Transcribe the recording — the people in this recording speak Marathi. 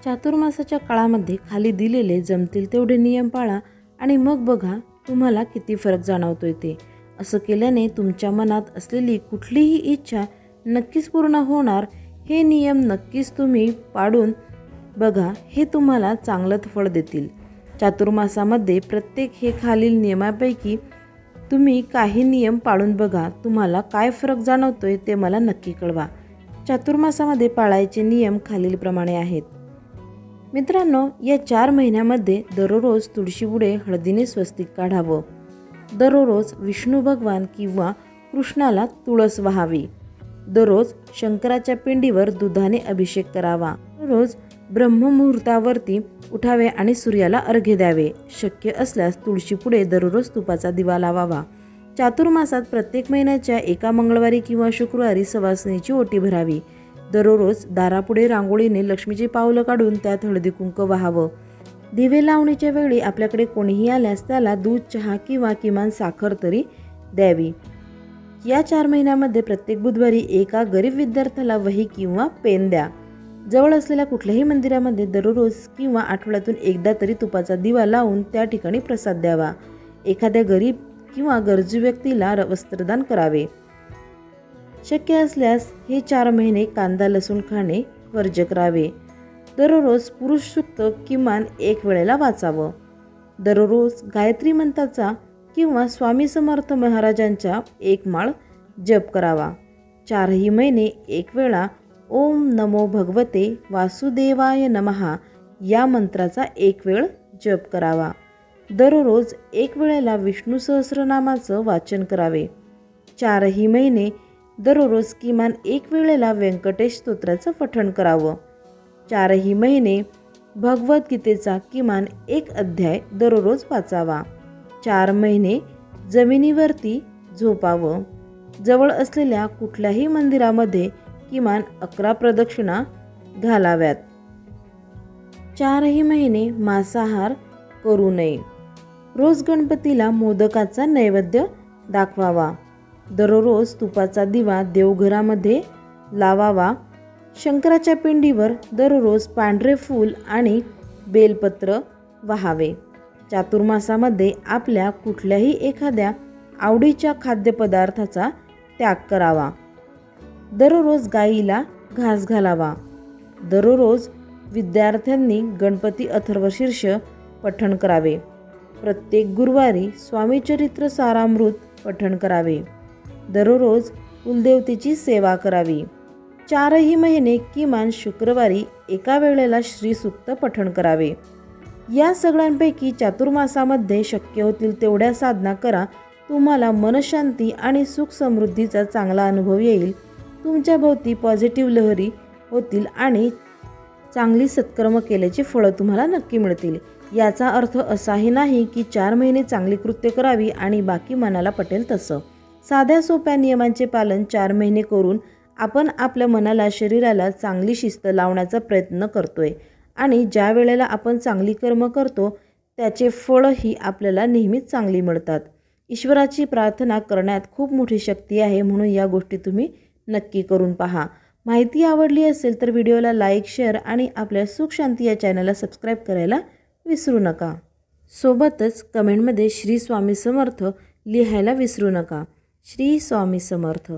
चातुर्मासाच्या काळामध्ये खाली दिलेले जमतील तेवढे नियम पाळा आणि मग बघा तुम्हाला किती फरक जाणवतोय ते। असं केल्याने तुमच्या मनात असलेली कुठलीही इच्छा नक्कीच पूर्ण होणार। हे नियम नक्कीच तुम्ही पाळून बघा, हे तुम्हाला चांगलं फळ देतील। चातुर्मासामध्ये प्रत्येक हे खालील नियमापैकी तुम्ही काही नियम पाळून बघा, तुम्हाला काय फरक जाणवतोय ते मला नक्की कळवा। चातुर्मासामध्ये पाळायचे नियम खालीलप्रमाणे आहेत। मित्रांनो, या 4 महिन्यामध्ये दररोज तुळशीपुढे हळदीने स्वस्तिक काढावं। दररोज विष्णू भगवान किंवा कृष्णाला तुळस वाहावी। दररोज शंकराच्या पिंडीवर दुधाने अभिषेक करावा। दररोज ब्रह्ममुहूर्तावरती उठावे आणि सूर्याला अर्घ्य द्यावे। शक्य असल्यास तुळशीपुढे दररोज तुपाचा दिवा लावावा। चातुर्मासात प्रत्येक महिन्याच्या एका मंगळवारी किंवा शुक्रवारी सवासणीची ओटी भरावी। दररोज दारापुढे रांगोळीने लक्ष्मीची पावलं काढून त्यात हळदी कुंकू वाहावं। दिवे लावणीच्या वेळी आपल्याकडे कोणीही आल्यास त्याला दूध, चहा किंवा किमान साखर तरी द्यावी। या 4 महिन्यामध्ये प्रत्येक बुधवारी एका गरीब विद्यार्थ्याला वही किंवा पेन द्या। जवळ असलेल्या कुठल्याही मंदिरामध्ये दररोज किंवा आठवड्यातून एकदा तरी तुपाचा दिवा लावून त्या ठिकाणी प्रसाद द्यावा। एखाद्या गरीब किंवा गरजू व्यक्तीला वस्त्रदान करावे। शक्य असल्यास हे 4 महिने कांदा लसूण खाणे वर्ज्य करावे। दररोज पुरुष सूक्त किमान 1 वेळेला वाचावं। दररोज गायत्री मंत्राचा किंवा स्वामी समर्थ महाराजांचा 1 माळ जप करावा। 4ही महिने 1 वेळा ओम नमो भगवते वासुदेवाय नमः या मंत्राचा 1 वेळ जप करावा। दररोज 1 वेळेला विष्णू सहस्रनामाचं वाचन करावे। 4ही महिने दररोज किमान 1 वेळेला व्यंकटेश स्तोत्राचं पठण करावं। 4ही महिने भगवद्गीतेचा किमान 1 अध्याय दररोज वाचावा। 4 महिने जमिनीवरती झोपावं। जवळ असलेल्या कुठल्याही मंदिरामध्ये किमान 11 प्रदक्षिणा घालाव्यात। 4ही महिने मांसाहार करू नये। रोज गणपतीला मोदकाचा नैवेद्य दाखवावा। दररोज तुपाचा दिवा देवघरामध्ये लावावा। शंकराच्या पिंडीवर दररोज पांढरे फूल आणि बेलपत्र वाहावे। चातुर्मासामध्ये आपल्या कुठल्याही एखाद्या आवडीच्या खाद्यपदार्थाचा त्याग करावा। दररोज गाईला घास घालावा। दररोज विद्यार्थ्यांनी गणपती अथर्वशीर्ष पठण करावे। प्रत्येक गुरुवारी स्वामीचरित्र सारामृत पठण करावे। दररोज कुलदेवतेची सेवा करावी। 4ही महिने किमान शुक्रवारी एका वेळेला श्रीसूक्त पठण करावे। या सगळ्यांपैकी चातुर्मासामध्ये शक्य होतील तेवढ्या साधना करा। तुम्हाला मनशांती आणि सुख समृद्धीचा चांगला अनुभव येईल। तुमच्या भोवती पॉझिटिव्ह लहरी होतील आणि चांगली सत्कर्म केल्याची फळं तुम्हाला नक्की मिळतील। याचा अर्थ असाही नाही की 4 महिने चांगली कृत्य करावी आणि बाकी मनाला पटेल तसं। साध्या सोप्या नियमांचे पालन 4 महिने करून आपण आपल्या मनाला, शरीराला चांगली शिस्त लावण्याचा प्रयत्न करतोय आणि ज्या वेळेला आपण चांगली कर्म करतो त्याचे फळही आपल्याला नेहमीच चांगली मिळतात। ईश्वराची प्रार्थना करण्यात खूप मोठी शक्ती आहे, म्हणून या गोष्टी तुम्ही नक्की करून पहा। माहिती आवडली असेल तर व्हिडिओला लाईक, शेअर आणि आपल्या सुख शांती या चॅनलला सबस्क्राईब करायला विसरू नका। सोबतच कमेंटमध्ये श्री स्वामी समर्थ लिहायला विसरू नका। श्री स्वामी समर्थ।